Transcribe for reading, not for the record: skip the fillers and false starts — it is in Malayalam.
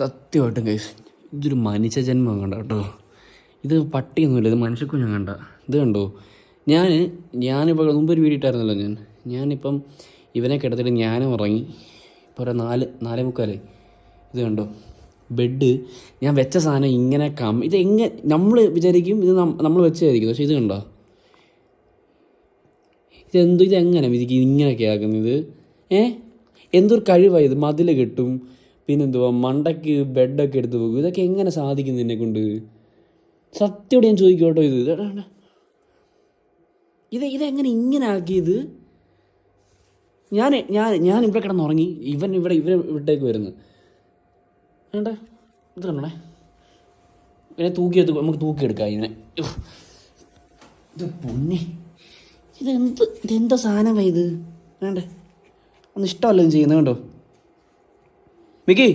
സത്യമായിട്ടും ഗൈസ് ഇതൊരു മനുഷ്യജന്മം കണ്ട കേട്ടോ. ഇത് പട്ടിയൊന്നുമില്ല, ഇത് മനുഷ്യക്കുഞ്ഞ് കണ്ട. ഇത് കണ്ടോ, ഞാനിപ്പോൾ മുമ്പൊരു വീഡിയോ ഇട്ടായിരുന്നല്ലോ ഞാനിപ്പം ഇവനെ കിടത്തിട്ട് ഞാനും ഇറങ്ങി. ഇപ്പോൾ ഒരു 4:45. ഇത് കണ്ടോ, ബെഡ് ഞാൻ വെച്ച സാധനം ഇങ്ങനെ ഇത് നമ്മൾ വിചാരിക്കും ഇത് നമ്മൾ വെച്ചതായിരിക്കും. പക്ഷേ ഇത് കണ്ടോ, ഇതെങ്ങനെ വിധിക്ക് ഇങ്ങനെയൊക്കെ ആക്കുന്നത്? എന്തൊരു കഴിവാണ് ഇത്. മതിൽ കെട്ടും, പിന്നെന്തുവാ മണ്ടയ്ക്ക് ബെഡൊക്കെ എടുത്ത് പോകും. ഇതൊക്കെ എങ്ങനെ സാധിക്കും എന്നെ കൊണ്ട്? സത്യമായിട്ട് ഞാൻ ചോദിക്കും കേട്ടോ. ഇതെങ്ങനെ ഇങ്ങനെ ആക്കിയത്? ഞാൻ ഇവിടെ കിടന്നുറങ്ങി, ഇവരെ ഇവിടേക്ക് വരുന്നു വേണ്ട. ഇത് കണ്ടേ, ഇവനെ നമുക്ക് തൂക്കിയെടുക്കാം ഇതിനെ. ഇത് പൊന്നെ, ഇതെന്താ സാധനമാണ് ഇത്? വേണ്ടേ, ഒന്നും ഇഷ്ടമല്ല ഇത് ചെയ്യുന്നത്. കണ്ടോ മിക്കി?